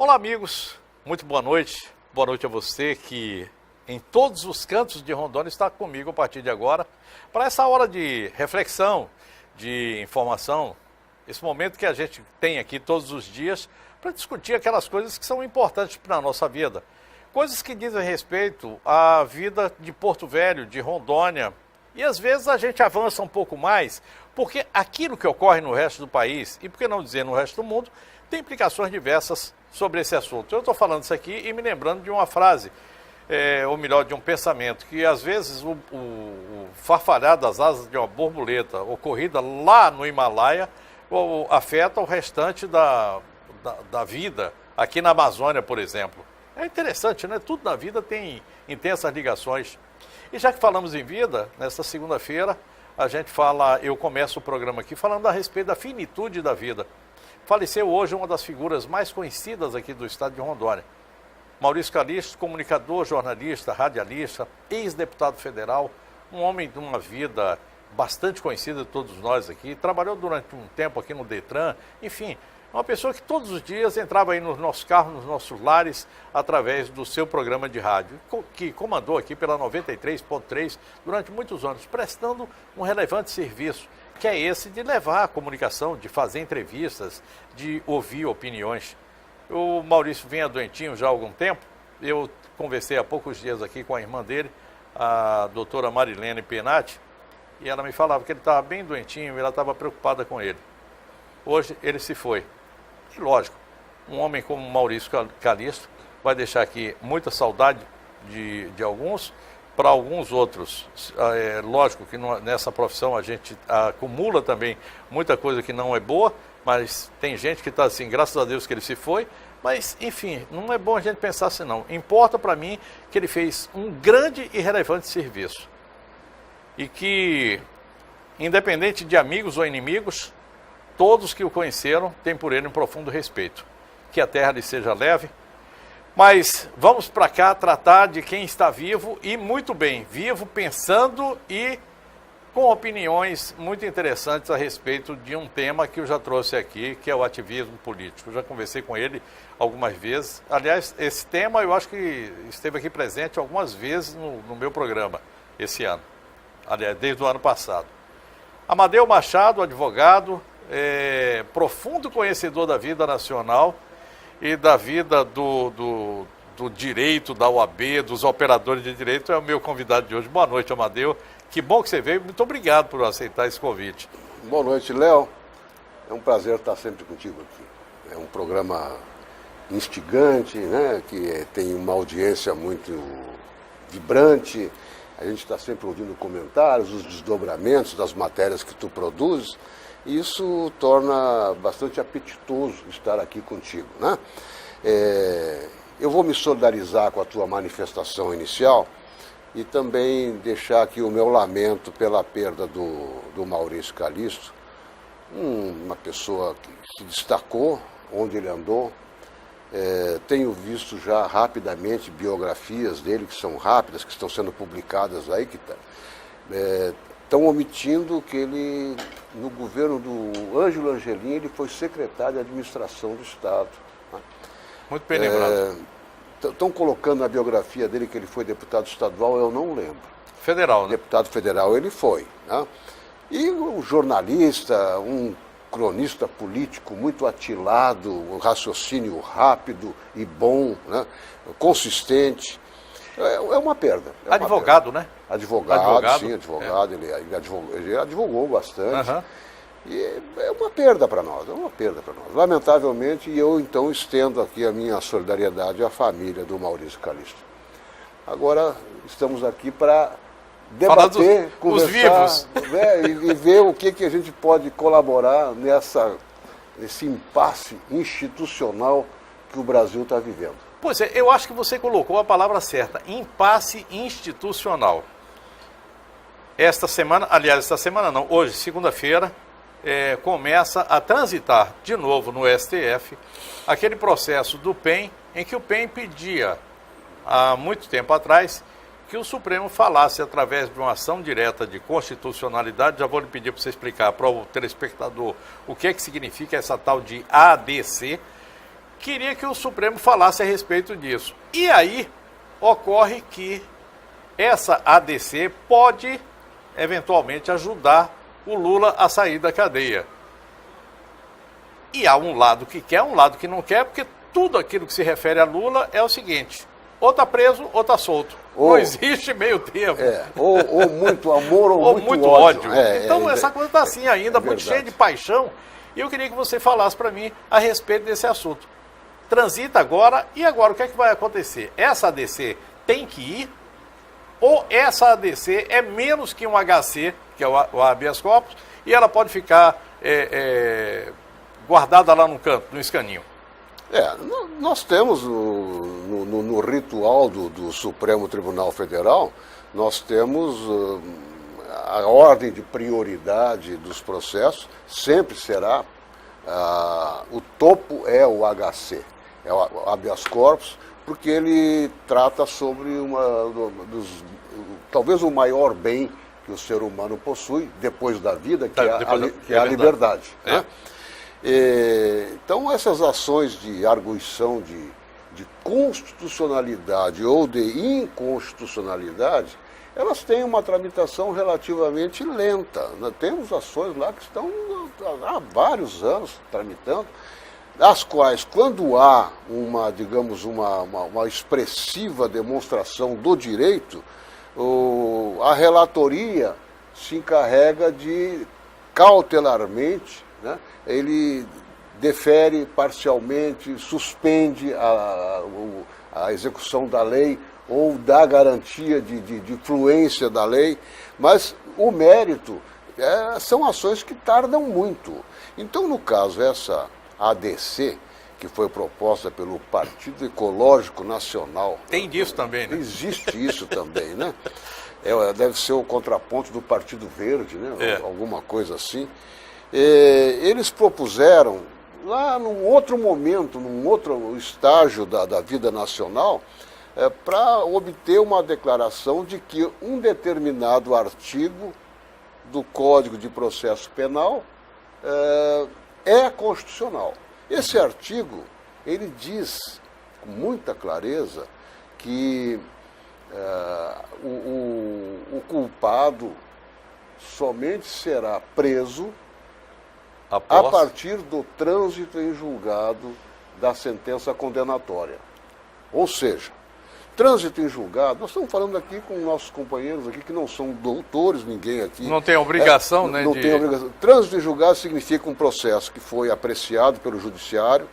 Olá, amigos, muito boa noite. Boa noite a você que em todos os cantos de Rondônia está comigo a partir de agora para essa hora de reflexão, de informação, esse momento que a gente tem aqui todos os dias para discutir aquelas coisas que são importantes para a nossa vida. Coisas que dizem respeito à vida de Porto Velho, de Rondônia. E às vezes a gente avança um pouco mais, porque aquilo que ocorre no resto do país, e por que não dizer no resto do mundo, tem implicações diversas sobre esse assunto. Eu estou falando isso aqui e me lembrando de uma frase, ou melhor, de um pensamento, que às vezes o farfalhar das asas de uma borboleta ocorrida lá no Himalaia afeta o restante da vida aqui na Amazônia, por exemplo. É interessante, né? Tudo na vida tem intensas ligações. E já que falamos em vida, nesta segunda-feira, eu começo o programa aqui falando a respeito da finitude da vida. Faleceu hoje uma das figuras mais conhecidas aqui do estado de Rondônia. Maurício Calixto, comunicador, jornalista, radialista, ex-deputado federal, um homem de uma vida bastante conhecida de todos nós aqui, trabalhou durante um tempo aqui no Detran, enfim, uma pessoa que todos os dias entrava aí nos nossos carros, nos nossos lares, através do seu programa de rádio, que comandou aqui pela 93.3 durante muitos anos, prestando um relevante serviço, que é esse de levar a comunicação, de fazer entrevistas, de ouvir opiniões. O Maurício vinha doentinho já há algum tempo, eu conversei há poucos dias aqui com a irmã dele, a doutora Marilene Penati, e ela me falava que ele estava bem doentinho e ela estava preocupada com ele. Hoje ele se foi. E lógico, um homem como Maurício Calixto vai deixar aqui muita saudade de alguns, para alguns outros. É lógico que nessa profissão a gente acumula também muita coisa que não é boa, mas tem gente que está assim, graças a Deus que ele se foi, mas enfim, não é bom a gente pensar assim não. Importa para mim que ele fez um grande e relevante serviço. E que, independente de amigos ou inimigos, todos que o conheceram têm por ele um profundo respeito. Que a terra lhe seja leve. Mas vamos para cá tratar de quem está vivo e muito bem, vivo, pensando e com opiniões muito interessantes a respeito de um tema que eu já trouxe aqui, que é o ativismo político. Eu já conversei com ele algumas vezes. Aliás, esse tema eu acho que esteve aqui presente algumas vezes no meu programa esse ano. Aliás, desde o ano passado. Amadeu Machado, advogado, profundo conhecedor da vida nacional e da vida do direito, da OAB, dos operadores de direito, é o meu convidado de hoje. Boa noite, Amadeu. Que bom que você veio. Muito obrigado por aceitar esse convite. Boa noite, Léo. É um prazer estar sempre contigo aqui. É um programa instigante, né, que tem uma audiência muito vibrante. A gente está sempre ouvindo comentários, os desdobramentos das matérias que tu produzes. Isso torna bastante apetitoso estar aqui contigo, né? Eu vou me solidarizar com a tua manifestação inicial e também deixar aqui o meu lamento pela perda do Maurício Calixto, uma pessoa que se destacou onde ele andou. Tenho visto já rapidamente biografias dele, que são rápidas, que estão sendo publicadas aí, que estão omitindo que ele, no governo do Ângelo Angelini, ele foi secretário de administração do Estado. Né? Muito bem lembrado. Estão colocando na biografia dele que ele foi deputado estadual, eu não lembro. Federal, né? Deputado federal ele foi. Né? E um jornalista, um cronista político muito atilado, um raciocínio rápido e bom, né? Consistente. É uma perda. Advogado, né? Advogado, sim, advogado. Ele advogou bastante. Uhum. E é uma perda para nós, Lamentavelmente, eu então estendo aqui a minha solidariedade à família do Maurício Calixto. Agora estamos aqui para debater, conversar, os vivos. E ver o que a gente pode colaborar nesse impasse institucional que o Brasil está vivendo. Pois é, eu acho que você colocou a palavra certa, impasse institucional. Esta semana não, hoje, segunda-feira, começa a transitar de novo no STF aquele processo do PEN, em que o PEN pedia, há muito tempo atrás, que o Supremo falasse através de uma ação direta de constitucionalidade. Já vou lhe pedir para você explicar para o telespectador o que é que significa essa tal de ADC, queria que o Supremo falasse a respeito disso. E aí ocorre que essa ADC pode eventualmente ajudar o Lula a sair da cadeia. E há um lado que quer, um lado que não quer, porque tudo aquilo que se refere a Lula é o seguinte: ou está preso ou está solto. Não existe meio termo. Ou muito amor ou muito ódio. ódio. Então essa coisa está assim ainda, muito cheia de paixão. E eu queria que você falasse para mim a respeito desse assunto. Transita agora, e agora o que é que vai acontecer? Essa ADC tem que ir? Ou essa ADC é menos que um HC, que é o habeas corpus, e ela pode ficar guardada lá no canto, no escaninho? Nós temos no ritual do Supremo Tribunal Federal, nós temos a ordem de prioridade dos processos, sempre será, o topo é o HC, é o habeas corpus, porque ele trata sobre talvez o maior bem que o ser humano possui depois da vida, que é a liberdade. Né? Então, essas ações de arguição de constitucionalidade ou de inconstitucionalidade, elas têm uma tramitação relativamente lenta. Nós temos ações lá que estão há vários anos tramitando, as quais, quando há uma expressiva demonstração do direito, a relatoria se encarrega de, cautelarmente, né, ele defere parcialmente, suspende a execução da lei ou dá garantia de fluência da lei, mas o mérito são ações que tardam muito. Então, no caso, essa ADC, que foi proposta pelo Partido Ecológico Nacional... Tem disso também, né? Existe isso também, né? Deve ser o contraponto do Partido Verde, né? Alguma coisa assim. Eles propuseram, lá num outro momento, num outro estágio da vida nacional, para obter uma declaração de que um determinado artigo do Código de Processo Penal é constitucional. Esse artigo, ele diz com muita clareza que o culpado somente será preso a partir do trânsito em julgado da sentença condenatória. Ou seja, trânsito em julgado, nós estamos falando aqui com nossos companheiros aqui que não são doutores, ninguém aqui... Não tem obrigação, né? Não tem obrigação. Trânsito em julgado significa um processo que foi apreciado pelo judiciário,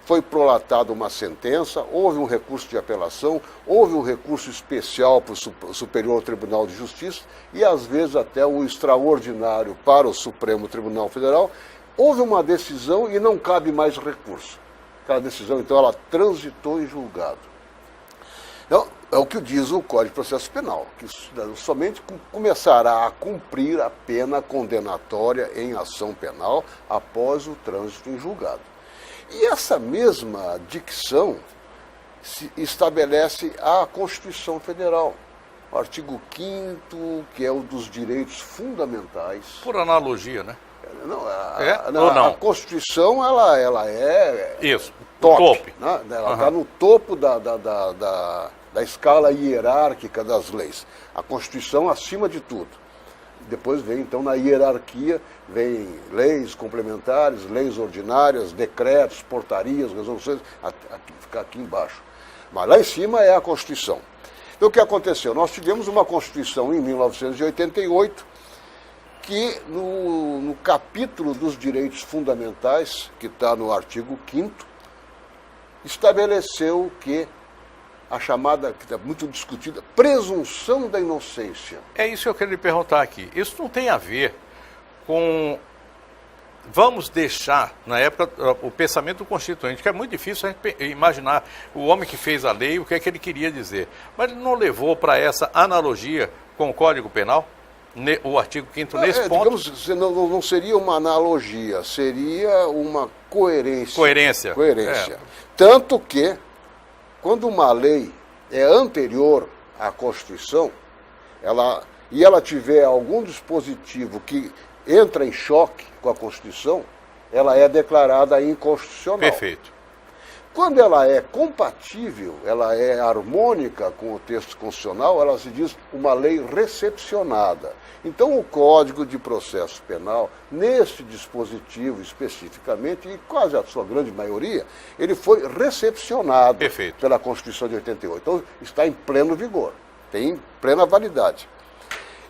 foi prolatada uma sentença, houve um recurso de apelação, houve um recurso especial para o Superior Tribunal de Justiça e, às vezes, até o extraordinário para o Supremo Tribunal Federal. Houve uma decisão e não cabe mais recurso. Aquela decisão, então, ela transitou em julgado. Então, é o que diz o Código de Processo Penal, que somente começará a cumprir a pena condenatória em ação penal após o trânsito em julgado. E essa mesma dicção se estabelece a Constituição Federal, o artigo 5º, que é o dos direitos fundamentais. Por analogia, né? A Constituição, ela é isso, top. Né? Ela está no topo da escala hierárquica das leis. A Constituição acima de tudo. Depois vem, então, na hierarquia, vem leis complementares, leis ordinárias, decretos, portarias, resoluções, ficar aqui embaixo. Mas lá em cima é a Constituição. Então, o que aconteceu? Nós tivemos uma Constituição em 1988, que no capítulo dos direitos fundamentais, que está no artigo 5º, estabeleceu que a chamada, que está muito discutida, presunção da inocência. É isso que eu quero lhe perguntar aqui. Isso não tem a ver com... Vamos deixar, na época, o pensamento constituinte, que é muito difícil a gente imaginar o homem que fez a lei, o que é que ele queria dizer. Mas ele não levou para essa analogia com o Código Penal? O artigo 5º nesse ponto? Digamos, não seria uma analogia, seria uma coerência. Coerência. Tanto que, quando uma lei é anterior à Constituição, e ela tiver algum dispositivo que entra em choque com a Constituição, ela é declarada inconstitucional. Perfeito. Quando ela é compatível, ela é harmônica com o texto constitucional, ela se diz uma lei recepcionada. Então, o Código de Processo Penal, neste dispositivo especificamente, e quase a sua grande maioria, ele foi recepcionado pela Constituição de 88. Então, está em pleno vigor, tem plena validade.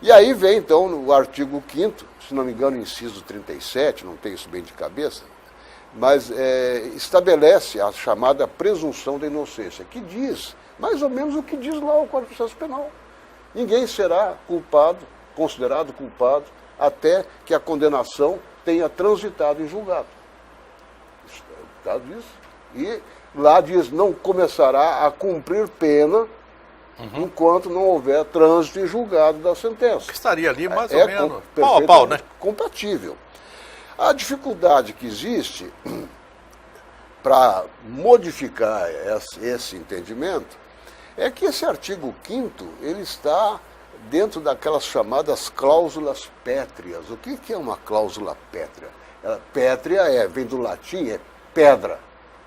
E aí vem, então, no artigo 5º, se não me engano, inciso 37, não tenho isso bem de cabeça, mas estabelece a chamada presunção da inocência, que diz mais ou menos o que diz lá o Código de Processo Penal. Ninguém será culpado, considerado culpado, até que a condenação tenha transitado em julgado. Está disso. E lá diz, não começará a cumprir pena enquanto não houver trânsito em julgado da sentença. Estaria ali mais ou menos pau a pau, né? Compatível. A dificuldade que existe para modificar esse entendimento é que esse artigo 5º, ele está dentro daquelas chamadas cláusulas pétreas. O que é uma cláusula pétrea? Pétrea vem do latim, é pedra,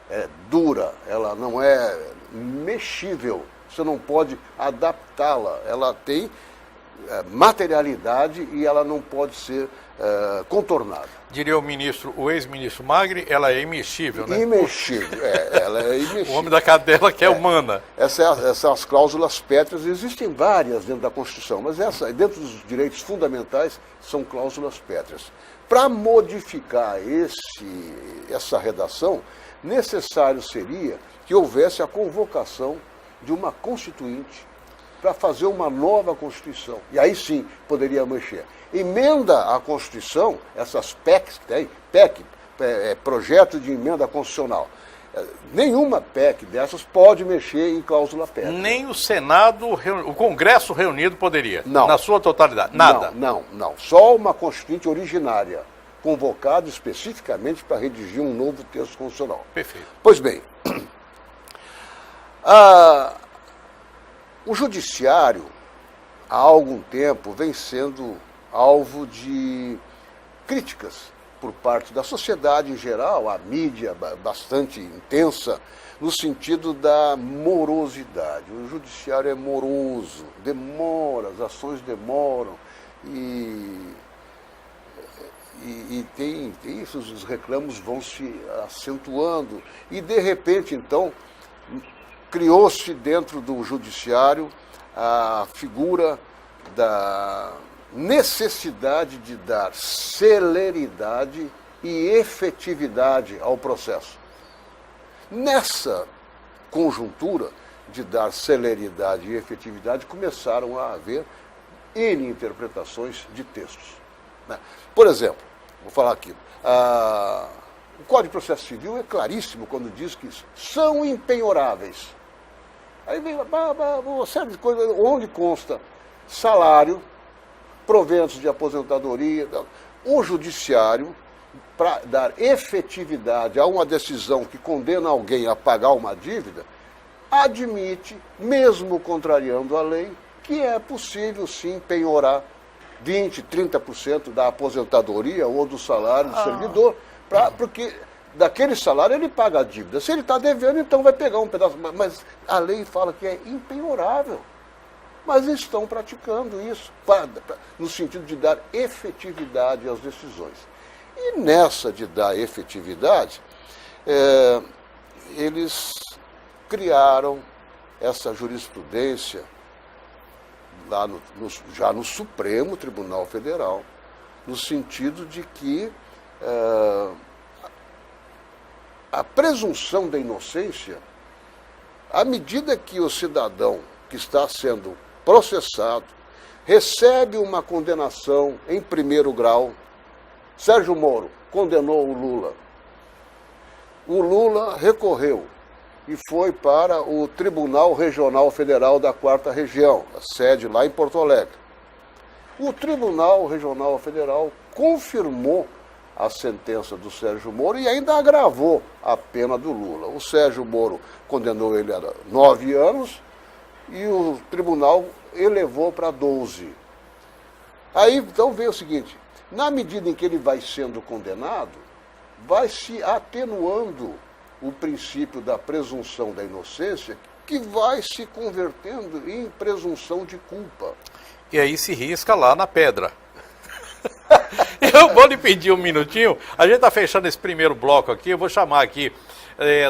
é dura, ela não é mexível, você não pode adaptá-la, ela tem materialidade e ela não pode ser contornada. Diria o ex-ministro Magri, ela é imexível, né? Imexível, ela é imexível. O homem da cadela que é humana. Essas são as cláusulas pétreas, existem várias dentro da Constituição, mas dentro dos direitos fundamentais são cláusulas pétreas. Para modificar essa redação, necessário seria que houvesse a convocação de uma constituinte para fazer uma nova Constituição. E aí sim poderia mexer. Emenda à Constituição, essas PECs que tem, PEC, Projeto de Emenda Constitucional. Nenhuma PEC dessas pode mexer em cláusula pétrea. Nem o Senado, o Congresso reunido poderia? Não. Na sua totalidade? Nada? Não. Só uma Constituinte originária, convocada especificamente para redigir um novo texto constitucional. Perfeito. Pois bem, o Judiciário, há algum tempo, vem sendo alvo de críticas por parte da sociedade em geral, a mídia bastante intensa, no sentido da morosidade. O Judiciário é moroso, demora, as ações demoram, e tem isso, os reclamos vão se acentuando. E, de repente, então, criou-se dentro do Judiciário a figura da necessidade de dar celeridade e efetividade ao processo. Nessa conjuntura de dar celeridade e efetividade, começaram a haver N interpretações de textos. Por exemplo, vou falar aqui, o Código de Processo Civil é claríssimo quando diz que são impenhoráveis. Aí vem uma série de coisas, onde consta salário, proventos de aposentadoria. O Judiciário, para dar efetividade a uma decisão que condena alguém a pagar uma dívida, admite, mesmo contrariando a lei, que é possível sim penhorar 20%, 30% da aposentadoria ou do salário do servidor, porque daquele salário ele paga a dívida. Se ele está devendo, então vai pegar um pedaço. Mas a lei fala que é impenhorável. Mas estão praticando isso, no sentido de dar efetividade às decisões. E nessa de dar efetividade, eles criaram essa jurisprudência lá já no Supremo Tribunal Federal, no sentido de que a presunção da inocência, à medida que o cidadão que está sendo processado recebe uma condenação em primeiro grau. Sérgio Moro condenou o Lula. O Lula recorreu e foi para o Tribunal Regional Federal da 4ª Região, a sede lá em Porto Alegre. O Tribunal Regional Federal confirmou a sentença do Sérgio Moro e ainda agravou a pena do Lula. O Sérgio Moro condenou ele a 9 anos e o tribunal elevou para 12. Aí, então, veio o seguinte, na medida em que ele vai sendo condenado, vai se atenuando o princípio da presunção da inocência, que vai se convertendo em presunção de culpa. E aí se risca lá na pedra. Eu vou lhe pedir um minutinho. A gente está fechando esse primeiro bloco aqui. Eu vou chamar aqui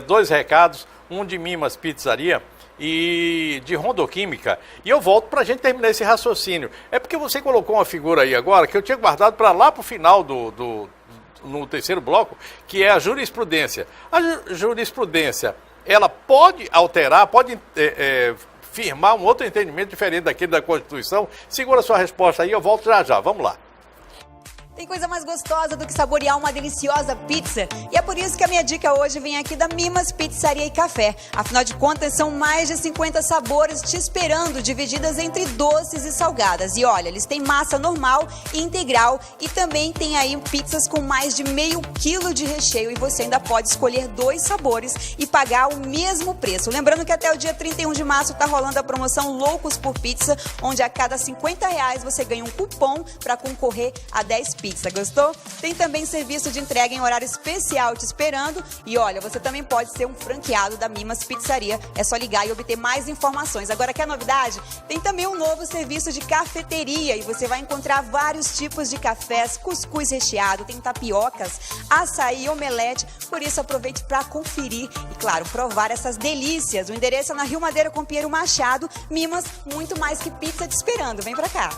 2 recados. Um de Mimas Pizzaria e de Rondoquímica. E eu volto para a gente terminar esse raciocínio. É porque você colocou uma figura aí agora que eu tinha guardado para lá para o final no terceiro bloco, que é a jurisprudência. A jurisprudência, ela pode alterar, pode firmar um outro entendimento diferente daquele da Constituição? Segura a sua resposta aí, eu volto já já. Vamos lá. Tem coisa mais gostosa do que saborear uma deliciosa pizza? E é por isso que a minha dica hoje vem aqui da Mimas Pizzaria e Café. Afinal de contas, são mais de 50 sabores te esperando, divididas entre doces e salgadas. E olha, eles têm massa normal e integral e também tem aí pizzas com mais de meio quilo de recheio. E você ainda pode escolher 2 sabores e pagar o mesmo preço. Lembrando que até o dia 31 de março está rolando a promoção Loucos por Pizza, onde a cada R$50 você ganha um cupom para concorrer a 10 pizzas. Gostou? Tem também serviço de entrega em horário especial te esperando. E olha, você também pode ser um franqueado da Mimas Pizzaria. É só ligar e obter mais informações. Agora, quer novidade? Tem também um novo serviço de cafeteria e você vai encontrar vários tipos de cafés, cuscuz recheado, tem tapiocas, açaí, omelete. Por isso, aproveite para conferir e, claro, provar essas delícias. O endereço é na Rio Madeira com Pinheiro Machado. Mimas, muito mais que pizza te esperando. Vem pra cá.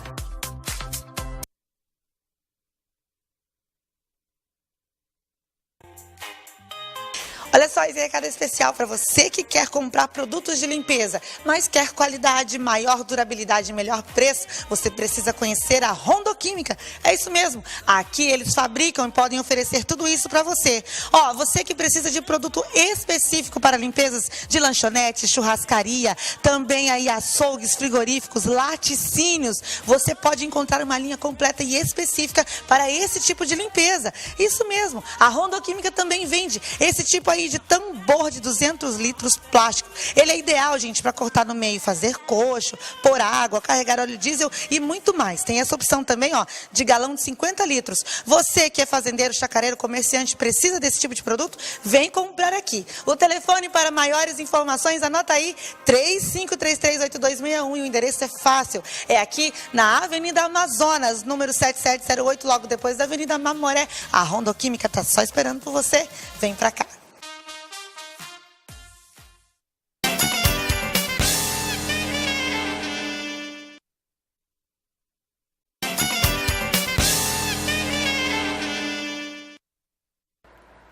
Olha só, esse recado é especial para você que quer comprar produtos de limpeza, mas quer qualidade, maior durabilidade e melhor preço. Você precisa conhecer a Rondoquímica. É isso mesmo. Aqui eles fabricam e podem oferecer tudo isso para você. Ó, você que precisa de produto específico para limpezas de lanchonete, churrascaria, também aí açougues, frigoríficos, laticínios. Você pode encontrar uma linha completa e específica para esse tipo de limpeza. Isso mesmo. A Rondoquímica também vende esse tipo aí de tambor de 200 litros plástico. Ele é ideal, gente, para cortar no meio, fazer coxo, pôr água, carregar óleo diesel e muito mais. Tem essa opção também, ó, de galão de 50 litros. Você que é fazendeiro, chacareiro, comerciante, precisa desse tipo de produto? Vem comprar aqui. O telefone para maiores informações, anota aí, 35338261 e o endereço é fácil. É aqui na Avenida Amazonas, número 7708, logo depois da Avenida Mamoré. A Rondoquímica tá só esperando por você. Vem pra cá.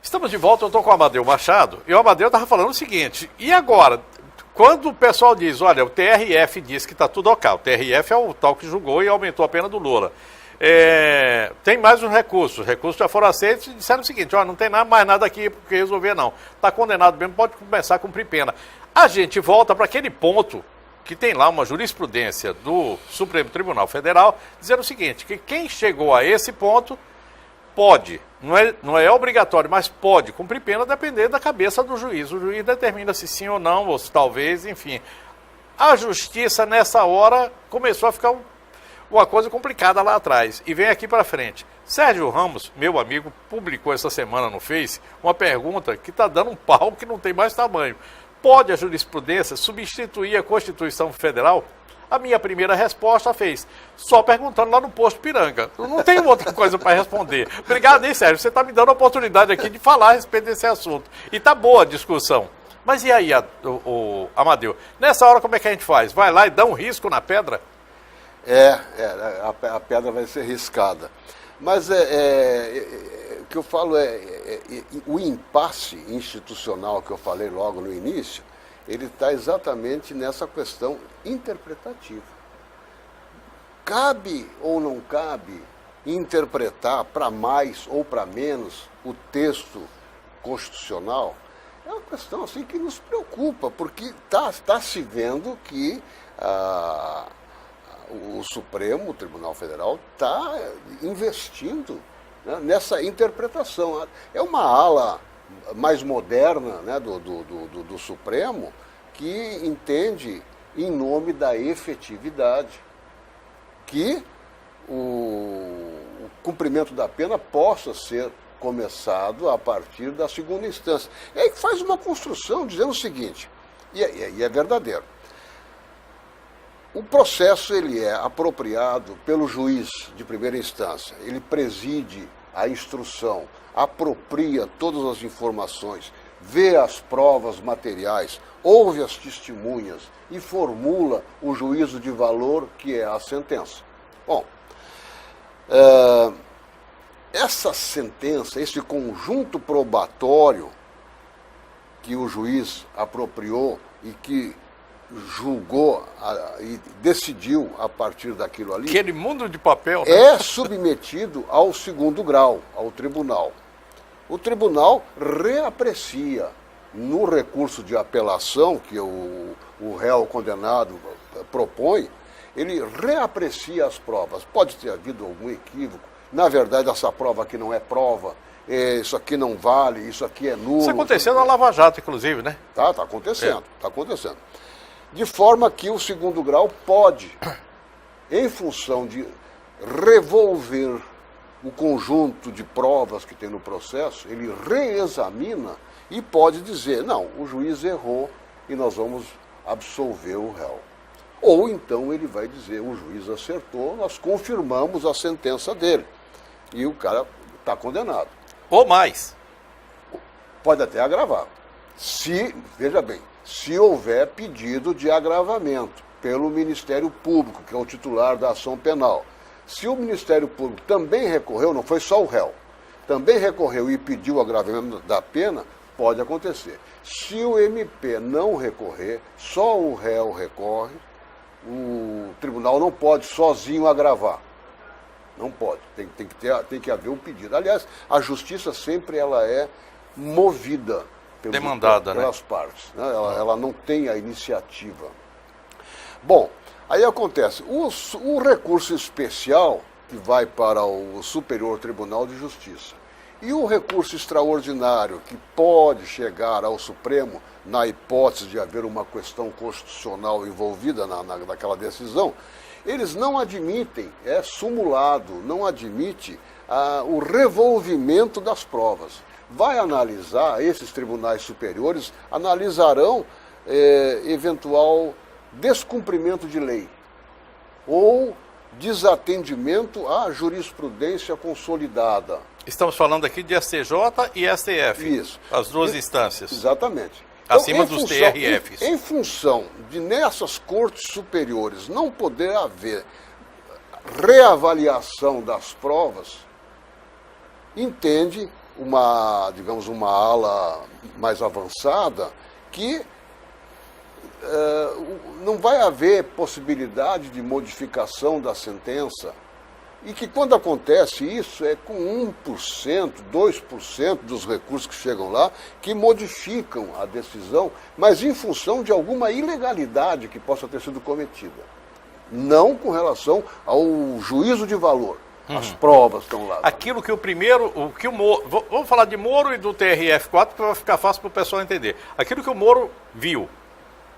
Estamos de volta, eu estou com o Amadeu Machado, e o Amadeu estava falando o seguinte, e agora, quando o pessoal diz, olha, o TRF diz que está tudo ok, o TRF é o tal que julgou e aumentou a pena do Lula, tem mais uns recursos, os recursos já foram aceitos e disseram o seguinte, olha, não tem mais nada aqui porque resolver não, está condenado mesmo, pode começar a cumprir pena. A gente volta para aquele ponto que tem lá uma jurisprudência do Supremo Tribunal Federal, dizendo o seguinte, que quem chegou a esse ponto pode, não é obrigatório, mas pode cumprir pena dependendo da cabeça do juiz. O juiz determina se sim ou não, ou se talvez, enfim. A justiça, nessa hora, começou a ficar uma coisa complicada lá atrás. E vem aqui para frente. Sérgio Ramos, meu amigo, publicou essa semana no Face uma pergunta que está dando um pau que não tem mais tamanho. Pode a jurisprudência substituir a Constituição Federal? A minha primeira resposta fez, só perguntando lá no posto Piranga. Eu não tenho outra coisa para responder. Obrigado, hein, Sérgio? Você está me dando a oportunidade aqui de falar a respeito desse assunto. E tá boa a discussão. Mas e aí, Amadeu? Nessa hora, como é que a gente faz? Vai lá e dá um risco na pedra? A pedra vai ser riscada. Mas o que eu falo o impasse institucional que eu falei logo no início, ele está exatamente nessa questão interpretativa. Cabe ou não cabe interpretar para mais ou para menos o texto constitucional? É uma questão assim que nos preocupa, porque está se vendo que o Supremo, o Tribunal Federal, está investindo, né, nessa interpretação. É uma ala mais moderna, né, do Supremo, que entende em nome da efetividade que o cumprimento da pena possa ser começado a partir da segunda instância. E aí faz uma construção dizendo o seguinte, e é verdadeiro. O processo ele é apropriado pelo juiz de primeira instância, ele preside a instrução, apropria todas as informações, vê as provas materiais, ouve as testemunhas e formula o juízo de valor que é a sentença. Bom, essa sentença, esse conjunto probatório que o juiz apropriou e que julgou e decidiu a partir daquilo ali, aquele mundo de papel, né? É submetido ao segundo grau, ao tribunal. O tribunal reaprecia no recurso de apelação que o réu condenado propõe, ele reaprecia as provas. Pode ter havido algum equívoco. Na verdade, essa prova aqui não é prova, isso aqui não vale, isso aqui é nulo. Isso aconteceu na Lava Jato, inclusive, né? Tá acontecendo, está acontecendo. De forma que o segundo grau pode, em função de revolver o conjunto de provas que tem no processo, ele reexamina e pode dizer, não, o juiz errou e nós vamos absolver o réu. Ou então ele vai dizer, o juiz acertou, nós confirmamos a sentença dele. E o cara está condenado. Ou mais. Pode até agravar. Veja bem, se houver pedido de agravamento pelo Ministério Público, que é o titular da ação penal. Se o Ministério Público também recorreu, não foi só o réu, também recorreu e pediu o agravamento da pena, pode acontecer. Se o MP não recorrer, só o réu recorre, o tribunal não pode sozinho agravar. Não pode, tem que haver um pedido. Aliás, a justiça sempre ela é movida pelas partes, né? Ela não tem a iniciativa. Bom, aí acontece, o recurso especial que vai para o Superior Tribunal de Justiça e o recurso extraordinário que pode chegar ao Supremo na hipótese de haver uma questão constitucional envolvida naquela decisão, eles não admitem, é sumulado, não admite o revolvimento das provas. Vai analisar, esses tribunais superiores analisarão eventual descumprimento de lei ou desatendimento à jurisprudência consolidada. Estamos falando aqui de STJ e STF. Isso. As duas instâncias. Exatamente. Acima dos TRFs. Em função de nessas cortes superiores não poder haver reavaliação das provas, entende uma ala mais avançada que não vai haver possibilidade de modificação da sentença e que quando acontece isso é com 1%, 2% dos recursos que chegam lá que modificam a decisão, mas em função de alguma ilegalidade que possa ter sido cometida. Não com relação ao juízo de valor. As provas estão lá. Aquilo que o Moro, vamos falar de Moro e do TRF4, que vai ficar fácil para o pessoal entender. Aquilo que o Moro viu,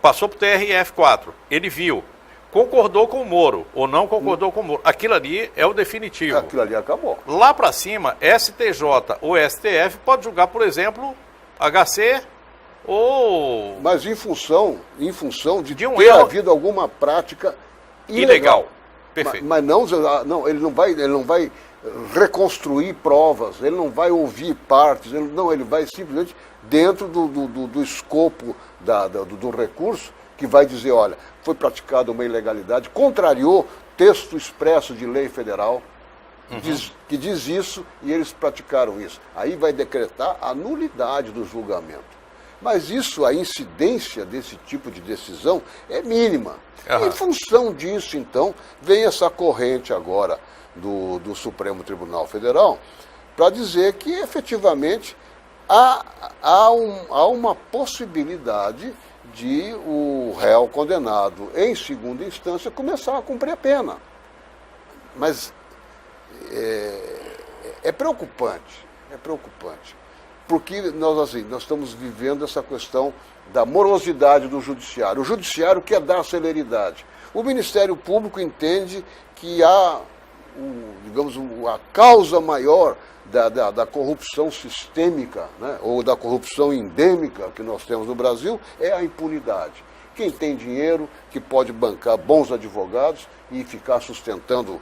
passou para o TRF4, ele viu, concordou com o Moro ou não concordou com o Moro, aquilo ali é o definitivo. Aquilo ali acabou. Lá para cima, STJ ou STF pode julgar, por exemplo, HC ou... Mas em função de ter havido alguma prática ilegal. Perfeito. Mas não, ele não vai reconstruir provas, ele não vai ouvir partes, ele vai simplesmente dentro do escopo do recurso, que vai dizer, olha, foi praticada uma ilegalidade, contrariou texto expresso de lei federal, que diz isso, e eles praticaram isso. Aí vai decretar a nulidade do julgamento. Mas isso, a incidência desse tipo de decisão é mínima. Em função disso, então, vem essa corrente agora do Supremo Tribunal Federal para dizer que, efetivamente, há uma possibilidade de o réu condenado em segunda instância começar a cumprir a pena. Mas é preocupante, porque nós estamos vivendo essa questão da morosidade do judiciário. O judiciário quer dar celeridade. O Ministério Público entende que há a causa maior da corrupção sistêmica, né, ou da corrupção endêmica que nós temos no Brasil é a impunidade. Quem tem dinheiro, que pode bancar bons advogados e ficar sustentando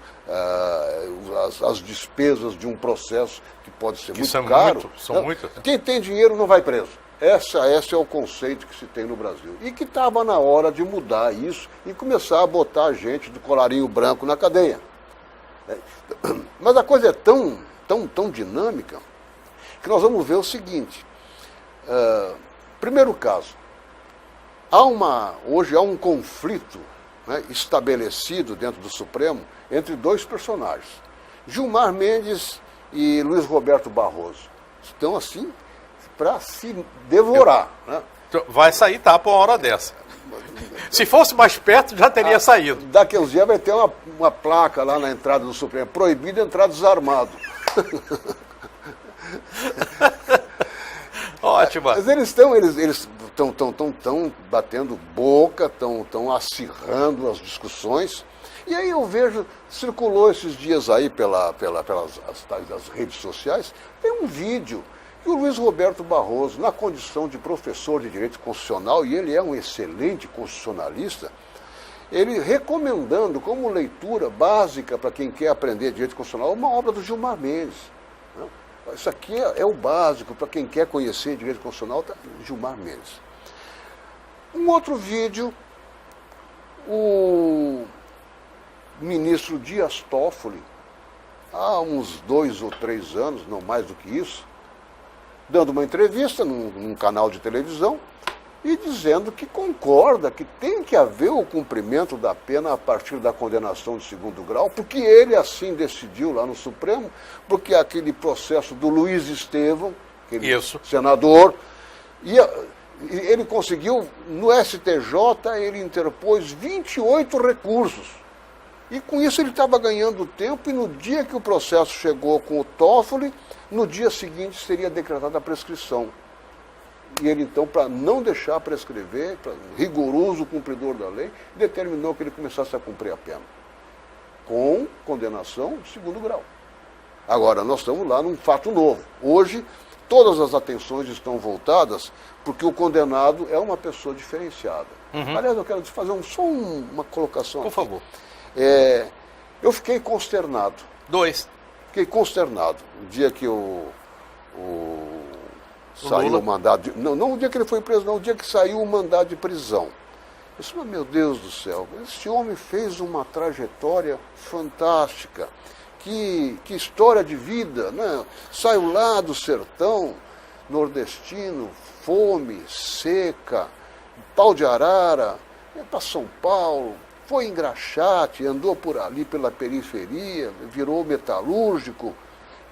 as despesas de um processo que pode ser muito caro. São muitas. Quem tem dinheiro não vai preso. Esse é o conceito que se tem no Brasil. E que estava na hora de mudar isso e começar a botar a gente do colarinho branco na cadeia. Mas a coisa é tão dinâmica que nós vamos ver o seguinte. Primeiro caso, hoje há um conflito, né, estabelecido dentro do Supremo entre dois personagens. Gilmar Mendes e Luiz Roberto Barroso. Estão assim para se devorar. Né? Vai sair tapa uma hora dessa. Se fosse mais perto, já teria saído. Daqui a uns dias vai ter uma placa lá na entrada do Supremo, proibido entrar desarmado. Ótimo. Mas eles estão batendo boca, estão acirrando as discussões. E aí eu vejo, circulou esses dias aí pelas redes sociais, tem um vídeo que o Luiz Roberto Barroso, na condição de professor de Direito Constitucional, e ele é um excelente constitucionalista, ele recomendando como leitura básica para quem quer aprender Direito Constitucional uma obra do Gilmar Mendes. Isso aqui é o básico para quem quer conhecer Direito Constitucional, tá? Gilmar Mendes. Um outro vídeo, o ministro Dias Toffoli, há uns 2 ou 3 anos, não mais do que isso, dando uma entrevista num canal de televisão e dizendo que concorda que tem que haver o cumprimento da pena a partir da condenação de 2º grau, porque ele assim decidiu lá no Supremo, porque aquele processo do Luiz Estevão, aquele senador, e ele conseguiu, no STJ, ele interpôs 28 recursos. E com isso ele estava ganhando tempo, e no dia que o processo chegou com o Toffoli, no dia seguinte seria decretada a prescrição. E ele, então, para não deixar prescrever, para rigoroso cumpridor da lei, determinou que ele começasse a cumprir a pena, com condenação de 2º grau. Agora, nós estamos lá num fato novo. Hoje, todas as atenções estão voltadas porque o condenado é uma pessoa diferenciada. Aliás, eu quero fazer só uma colocação. Por favor. Eu fiquei consternado. Fiquei consternado. O dia que saiu o mandado não o dia que ele foi preso, não, o dia que saiu o mandado de prisão. Eu disse, meu Deus do céu, esse homem fez uma trajetória fantástica. Que história de vida, né? Saiu lá do sertão nordestino, fome, seca, pau de arara, para São Paulo, foi em Graxate, andou por ali pela periferia, virou metalúrgico,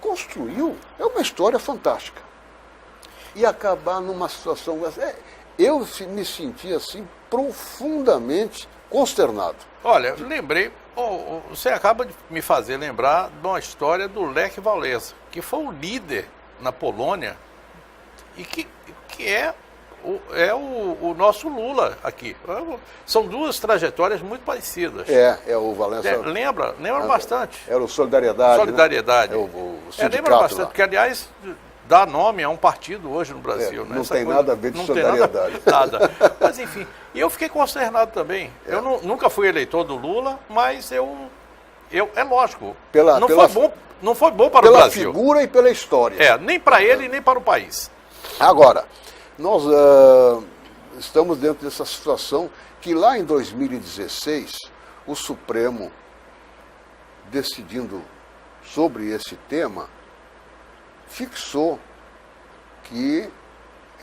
construiu, é uma história fantástica. E acabar numa situação... Eu me senti assim profundamente consternado. Olha, lembrei, você acaba de me fazer lembrar de uma história do Lech Wałęsa, que foi o líder na Polônia e que é o nosso Lula aqui. São duas trajetórias muito parecidas. O Wałęsa... Lembra bastante. Era o Solidariedade. Solidariedade. Né? O sindicato lembra bastante, lá. porque, aliás, dá nome a um partido hoje no Brasil. Não tem nada a ver de solidariedade. Nada. Mas, enfim, e eu fiquei consternado também. Eu nunca fui eleitor do Lula, mas é lógico, não foi bom para o Brasil. Pela figura e pela história. Nem para ele nem para o país. Agora, nós estamos dentro dessa situação que lá em 2016, o Supremo, decidindo sobre esse tema, fixou que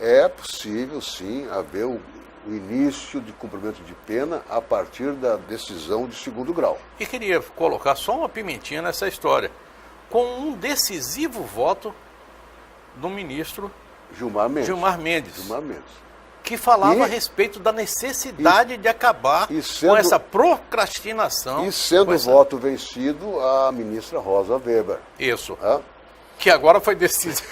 é possível, sim, haver o início de cumprimento de pena a partir da decisão de 2º grau. E queria colocar só uma pimentinha nessa história, com um decisivo voto do ministro Gilmar Mendes, que falava a respeito da necessidade de acabar com essa procrastinação. E sendo voto vencido, a ministra Rosa Weber. Isso. Que agora foi decisiva.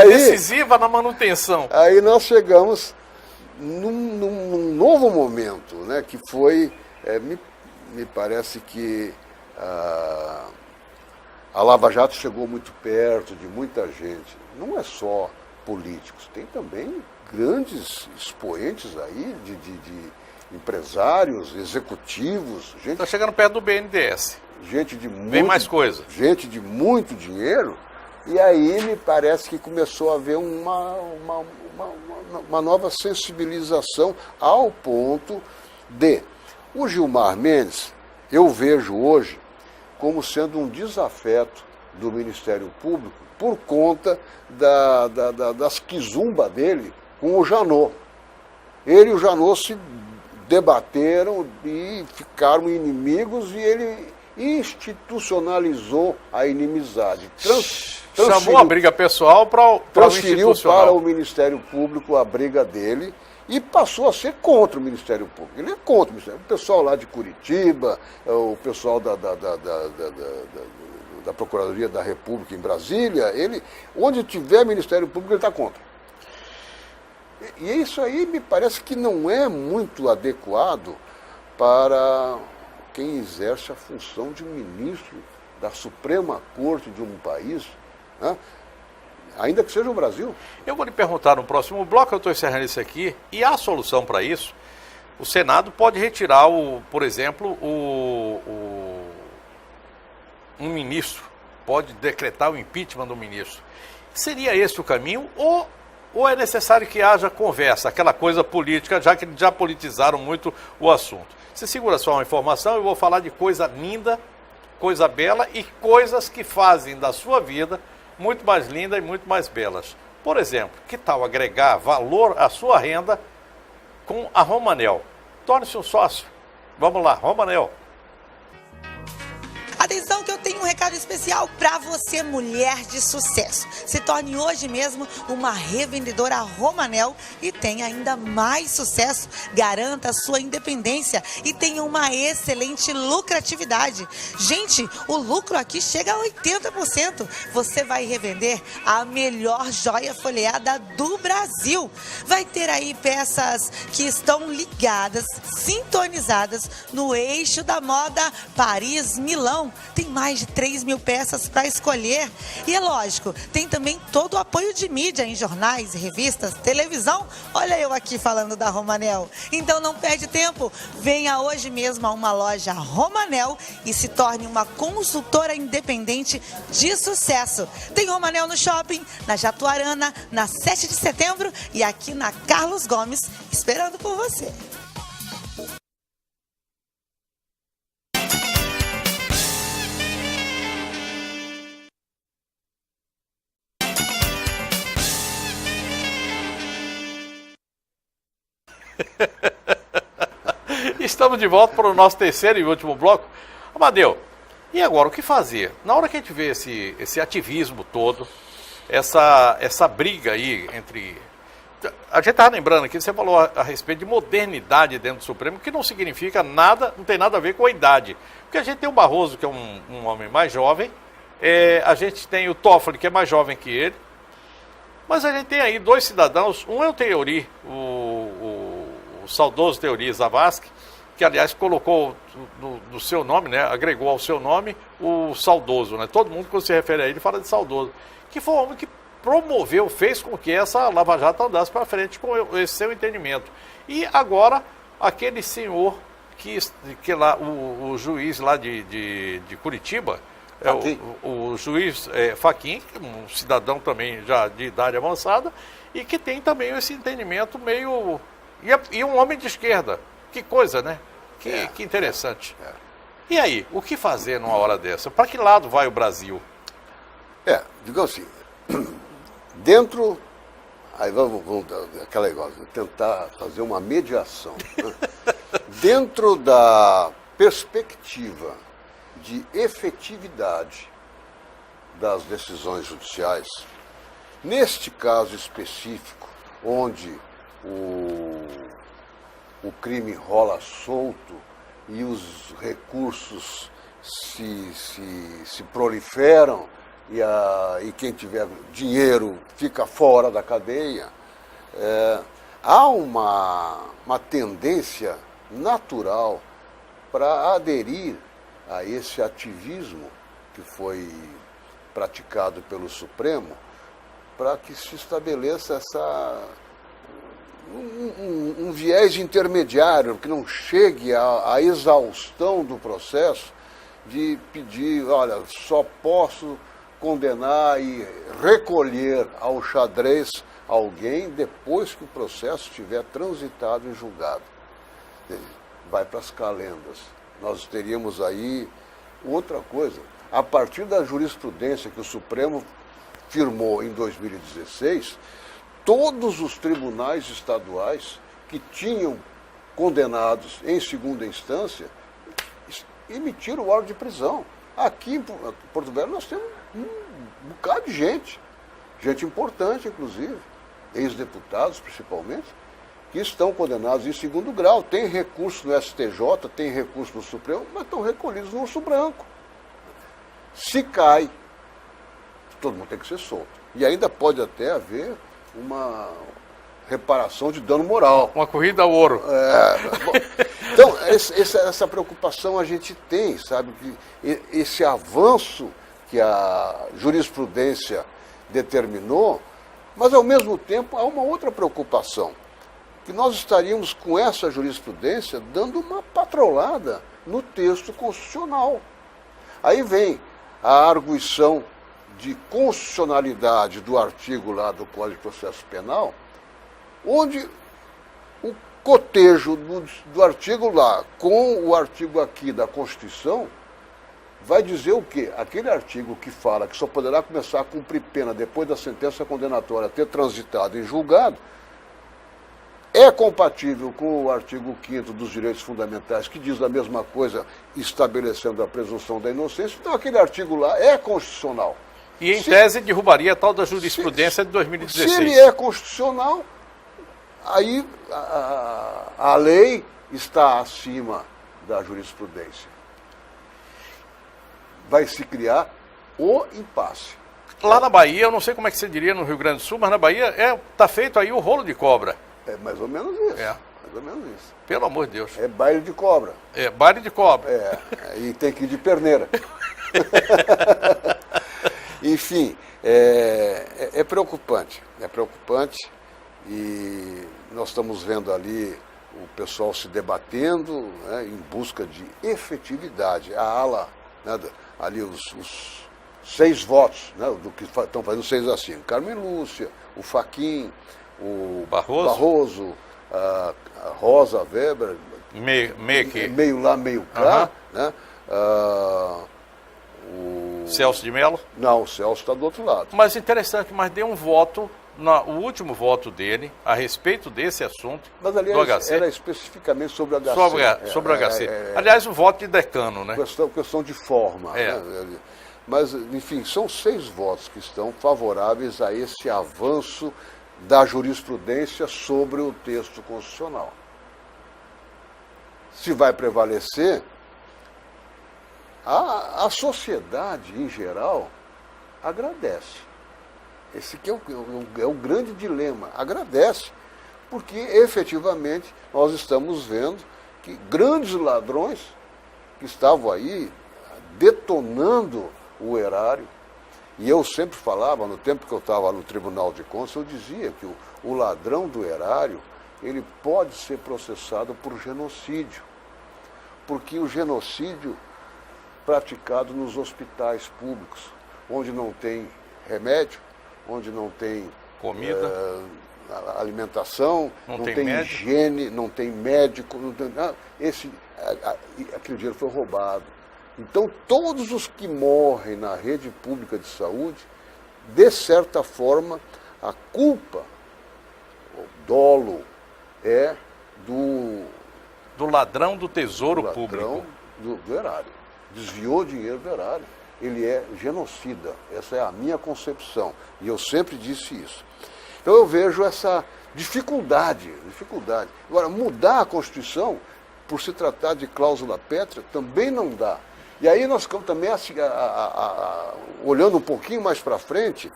Decisiva na manutenção. Aí nós chegamos num novo momento, né, que foi, me parece que A Lava Jato chegou muito perto de muita gente. Não é só políticos, tem também grandes expoentes aí de empresários, executivos. Está chegando perto do BNDES. Gente de muito, Vem mais coisa. Gente de muito dinheiro. E aí me parece que começou a haver uma nova sensibilização ao ponto de o Gilmar Mendes, eu vejo hoje como sendo um desafeto do Ministério Público por conta das quizumbas dele com o Janot. Ele e o Janot se debateram e ficaram inimigos e ele institucionalizou a inimizade. Chamou a briga pessoal para o institucional. Para o Ministério Público a briga dele e passou a ser contra o Ministério Público. Ele é contra o Ministério Público. O pessoal lá de Curitiba, o pessoal da Procuradoria da República em Brasília, onde tiver Ministério Público, ele está contra. E isso aí me parece que não é muito adequado para quem exerce a função de ministro da Suprema Corte de um país, né? Ainda que seja o Brasil. Eu vou lhe perguntar no próximo bloco, eu estou encerrando isso aqui, e há solução para isso? O Senado pode retirar, por exemplo, um ministro, pode decretar o impeachment do ministro. Seria esse o caminho ou é necessário que haja conversa, aquela coisa política, já que já politizaram muito o assunto? Você segura só uma informação, eu vou falar de coisa linda, coisa bela e coisas que fazem da sua vida muito mais linda e muito mais belas. Por exemplo, que tal agregar valor à sua renda com a Romanel? Torne-se um sócio. Vamos lá, Romanel. Atenção que eu tenho um recado especial para você, mulher de sucesso. Se torne hoje mesmo uma revendedora Romanel e tenha ainda mais sucesso. Garanta a sua independência e tenha uma excelente lucratividade. Gente, o lucro aqui chega a 80%. Você vai revender a melhor joia folheada do Brasil. Vai ter aí peças que estão ligadas, sintonizadas no eixo da moda Paris-Milão. Tem mais de 3.000 peças para escolher. E é lógico, tem também todo o apoio de mídia em jornais, revistas, televisão. Olha eu aqui falando da Romanel. Então não perde tempo. Venha hoje mesmo a uma loja Romanel e se torne uma consultora independente de sucesso. Tem Romanel no shopping, na Jatuarana, na 7 de setembro e aqui na Carlos Gomes, esperando por você. Estamos de volta para o nosso terceiro e último bloco. Amadeu, e agora o que fazer? Na hora que a gente vê esse ativismo todo, essa briga aí entre... A gente estava lembrando aqui, você falou a respeito de modernidade dentro do Supremo, que não significa nada, não tem nada a ver com a idade. Porque a gente tem o Barroso, que é um homem mais jovem, a gente tem o Toffoli, que é mais jovem que ele, mas a gente tem aí dois cidadãos, um é o Teori, o saudoso Teori Zavascki, que aliás colocou no seu nome, né, agregou ao seu nome o saudoso, né? Todo mundo quando se refere a ele fala de saudoso, que foi um homem que promoveu, fez com que essa Lava Jato andasse para frente com esse seu entendimento. E agora, aquele senhor que lá, o juiz lá de Curitiba, o juiz Fachin, um cidadão também já de idade avançada, e que tem também esse entendimento meio... E um homem de esquerda. Que coisa, né? Que interessante. E aí, o que fazer numa hora dessa? Para que lado vai o Brasil? Digamos assim, dentro... Aí vamos aquela negócio, tentar fazer uma mediação. Né? Dentro da perspectiva de efetividade das decisões judiciais, neste caso específico, onde o crime rola solto e os recursos se proliferam e quem tiver dinheiro fica fora da cadeia, há uma tendência natural para aderir a esse ativismo que foi praticado pelo Supremo para que se estabeleça um viés intermediário, que não chegue à exaustão do processo de pedir, olha, só posso condenar e recolher ao xadrez alguém depois que o processo estiver transitado e julgado. Vai para as calendas. Nós teríamos aí outra coisa. A partir da jurisprudência que o Supremo firmou em 2016, todos os tribunais estaduais que tinham condenados em segunda instância emitiram ordem de prisão. Aqui em Porto Velho nós temos um bocado de gente importante, inclusive, ex-deputados principalmente, que estão condenados em segundo grau. Tem recurso no STJ, tem recurso no Supremo, mas estão recolhidos no urso branco. Se cai, todo mundo tem que ser solto. E ainda pode até haver uma reparação de dano moral. Uma corrida ao ouro. Bom, então, essa preocupação a gente tem, sabe? Que esse avanço que a jurisprudência determinou, mas ao mesmo tempo há uma outra preocupação, que nós estaríamos com essa jurisprudência dando uma patrolada no texto constitucional. Aí vem a arguição de constitucionalidade do artigo lá do Código de Processo Penal, onde o cotejo do artigo lá com o artigo aqui da Constituição vai dizer o quê? Aquele artigo que fala que só poderá começar a cumprir pena depois da sentença condenatória ter transitado em julgado, é compatível com o artigo 5º dos direitos fundamentais, que diz a mesma coisa, estabelecendo a presunção da inocência. Então aquele artigo lá é constitucional. E em tese derrubaria a tal da jurisprudência de 2016. Se ele é constitucional, aí a lei está acima da jurisprudência. Vai se criar o impasse. Lá na Bahia, eu não sei como é que você diria no Rio Grande do Sul, mas na Bahia está feito aí o rolo de cobra. É mais ou menos isso. É. Mais ou menos isso. Pelo amor de Deus. É baile de cobra. É, baile de cobra. E tem que ir de perneira. Enfim, é preocupante. É preocupante e nós estamos vendo ali o pessoal se debatendo, né, em busca de efetividade. A ala, né, ali os 6 votos, né, do que estão fazendo 6-5. Carmen Lúcia, o Fachin, o Barroso, a Rosa Weber, meio lá, meio cá, né? O Celso de Mello? Não, o Celso está do outro lado. Mas interessante, mas deu um voto, o último voto dele, a respeito desse assunto. Mas aliás, do HC. era especificamente sobre o HC. Sobre o HC. Aliás, o voto de decano, né? Questão de forma. Né? Mas, enfim, são 6 votos que estão favoráveis a esse avanço da jurisprudência sobre o texto constitucional. Se vai prevalecer, a sociedade em geral agradece. Esse que é o grande dilema. Agradece, porque efetivamente nós estamos vendo que grandes ladrões que estavam aí detonando o erário. E eu sempre falava, no tempo que eu estava no Tribunal de Contas, eu dizia que o ladrão do erário, ele pode ser processado por genocídio. Porque o genocídio praticado nos hospitais públicos, onde não tem remédio, onde não tem comida, alimentação, não tem higiene, não tem médico, não tem, aquele dinheiro foi roubado. Então, todos os que morrem na rede pública de saúde, de certa forma, a culpa, o dolo, é do ladrão do tesouro público. Do erário. Desviou dinheiro do erário. Ele é genocida. Essa é a minha concepção. E eu sempre disse isso. Então, eu vejo essa dificuldade. Agora, mudar a Constituição, por se tratar de cláusula pétrea, também não dá. E aí nós ficamos também olhando um pouquinho mais para frente,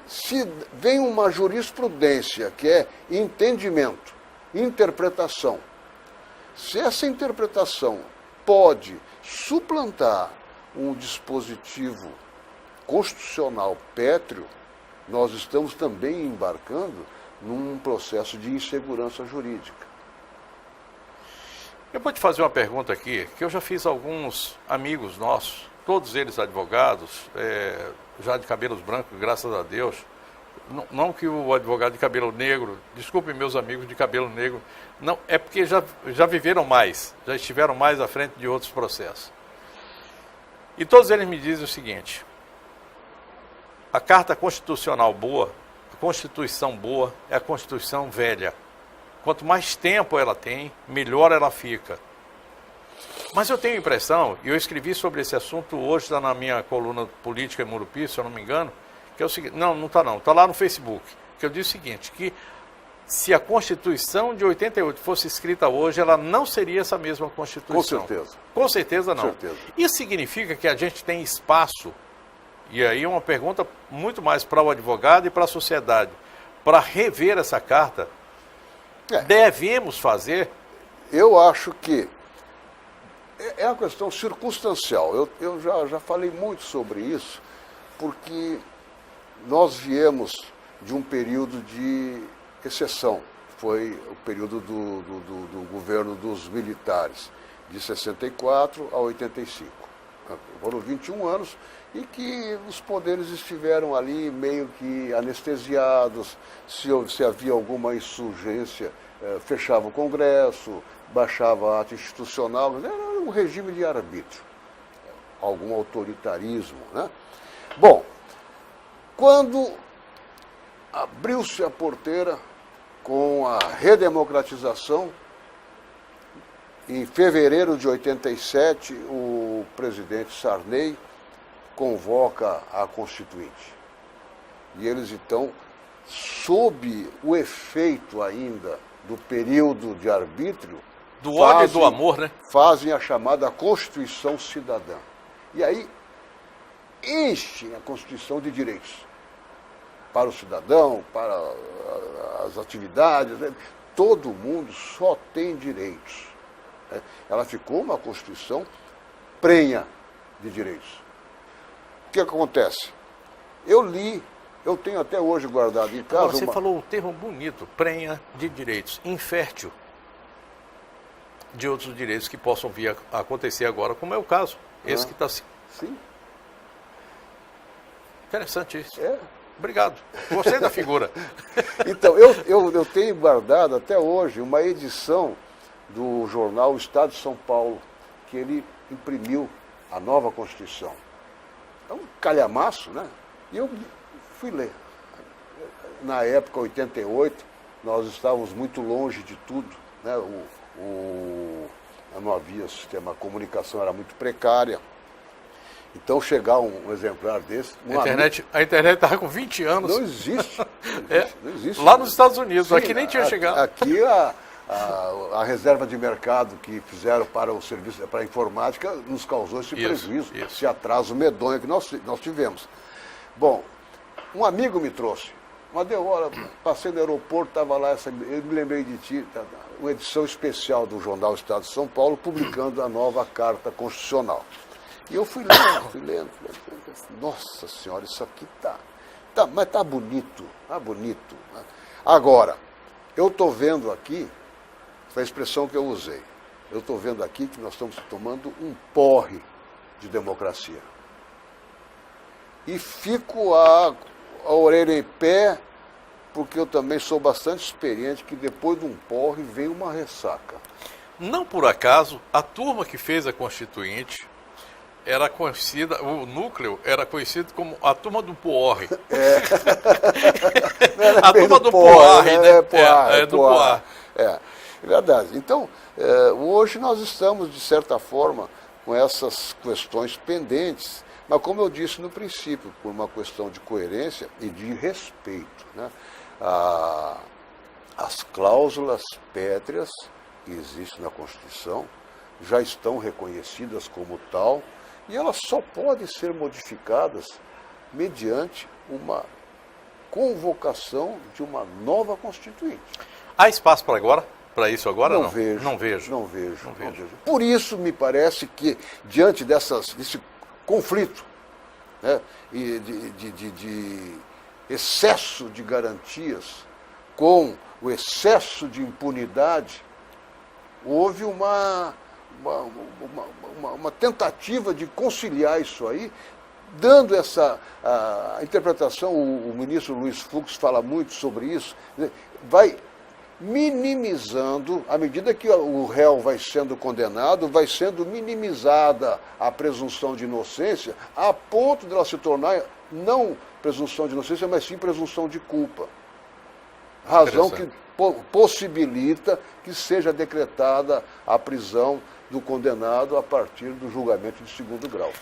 se vem uma jurisprudência que é entendimento, interpretação, se essa interpretação pode suplantar um dispositivo constitucional pétreo, nós estamos também embarcando num processo de insegurança jurídica. Eu vou te fazer uma pergunta aqui, que eu já fiz a alguns amigos nossos, todos eles advogados, já de cabelos brancos, graças a Deus. Não que o advogado de cabelo negro, desculpem meus amigos de cabelo negro, não, é porque já viveram mais, já estiveram mais à frente de outros processos. E todos eles me dizem o seguinte: a Carta Constitucional boa, a Constituição boa é a Constituição velha. Quanto mais tempo ela tem, melhor ela fica. Mas eu tenho a impressão, e eu escrevi sobre esse assunto hoje, está na minha coluna política em Murupi, se eu não me engano, que é o seguinte, não está não, está lá no Facebook, que eu disse o seguinte, que se a Constituição de 88 fosse escrita hoje, ela não seria essa mesma Constituição. Com certeza. Com certeza não. Com certeza. Isso significa que a gente tem espaço, e aí é uma pergunta muito mais para o advogado e para a sociedade, para rever essa carta. Devemos fazer? Eu acho que é uma questão circunstancial. Eu já falei muito sobre isso, porque nós viemos de um período de exceção. Foi o período do governo dos militares, de 64 a 85. Foram 21 anos e que os poderes estiveram ali meio que anestesiados. Se havia alguma insurgência, fechava o Congresso, baixava ato institucional, era um regime de arbítrio, algum autoritarismo, né? Bom, quando abriu-se a porteira com a redemocratização, em fevereiro de 87, o presidente Sarney convoca a Constituinte. E eles, então, sob o efeito ainda do período de arbítrio, do ódio e do amor, né? Fazem a chamada Constituição Cidadã. E aí enchem a Constituição de direitos para o cidadão, para as atividades, né? Todo mundo só tem direitos. Ela ficou uma Constituição prenha de direitos. O que acontece? Eu li, eu tenho até hoje guardado em casa... Você falou um termo bonito, prenha de direitos, infértil de outros direitos que possam vir a acontecer agora, como é o caso, esse que está assim. Sim. Interessante isso. É. Obrigado. Gostei da figura. Então, eu tenho guardado até hoje uma edição do jornal Estado de São Paulo, que ele imprimiu a nova Constituição. É um calhamaço, né? E eu fui ler. Na época, 88, nós estávamos muito longe de tudo, né? Não havia sistema, a comunicação era muito precária. Então, chegar um exemplar desse... A internet estava com 20 anos. Não existe. Não existe. Lá nos Estados Unidos, Sim, aqui nem tinha chegado. Aqui a reserva de mercado que fizeram para o serviço, para a informática, nos causou esse prejuízo, esse atraso medonho que nós tivemos. Bom, um amigo me trouxe. Uma hora, passei no aeroporto, estava lá, eu me lembrei de ti, uma edição especial do jornal Estado de São Paulo, publicando a nova Carta Constitucional. E eu fui lendo. Nossa Senhora, isso aqui mas está bonito, Né? Agora, eu estou vendo aqui, foi a expressão que eu usei, eu estou vendo aqui que nós estamos tomando um porre de democracia. E fico a orelha em pé, porque eu também sou bastante experiente, que depois de um porre vem uma ressaca. Não por acaso, a turma que fez a Constituinte era conhecida, o núcleo era conhecido como a turma do porre. A turma do porre, né? Do porre. É verdade. Então, hoje nós estamos, de certa forma, com essas questões pendentes, mas como eu disse no princípio, por uma questão de coerência e de respeito, né? As cláusulas pétreas que existem na Constituição já estão reconhecidas como tal, e elas só podem ser modificadas mediante uma convocação de uma nova Constituinte. Há espaço para agora, para isso agora? Não vejo. Não vejo. Não vejo. Por isso, me parece que, diante desse conflito, né, e de excesso de garantias com o excesso de impunidade, houve uma tentativa de conciliar isso aí, dando essa a interpretação, o ministro Luiz Fux fala muito sobre isso, vai minimizando, à medida que o réu vai sendo condenado, vai sendo minimizada a presunção de inocência, a ponto de ela se tornar não presunção de inocência, mas sim presunção de culpa. Razão que possibilita que seja decretada a prisão do condenado a partir do julgamento de segundo grau.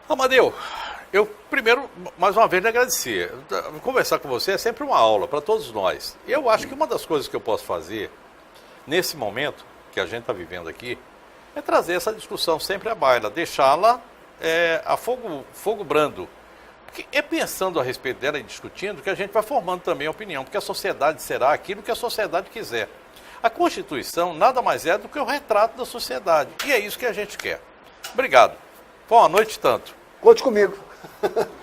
Amadeu, eu primeiro, mais uma vez, lhe agradecer. Conversar com você é sempre uma aula para todos nós. Eu acho que uma das coisas que eu posso fazer, nesse momento que a gente está vivendo aqui, é trazer essa discussão sempre à baila, deixá-la a fogo brando. Porque é pensando a respeito dela e discutindo que a gente vai formando também a opinião, porque a sociedade será aquilo que a sociedade quiser. A Constituição nada mais é do que o retrato da sociedade, e é isso que a gente quer. Obrigado. Boa noite tanto. Conte comigo.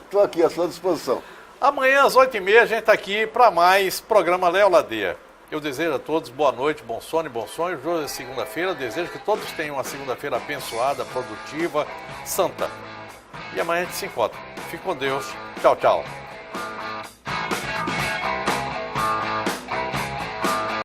Estou aqui à sua disposição. Amanhã às 8h30 a gente está aqui para mais programa Léo Ladeia. Eu desejo a todos boa noite, bom sono e bom sonho. Hoje é segunda-feira, eu desejo que todos tenham uma segunda-feira abençoada, produtiva, santa. E amanhã a gente se encontra. Fique com Deus. Tchau, tchau.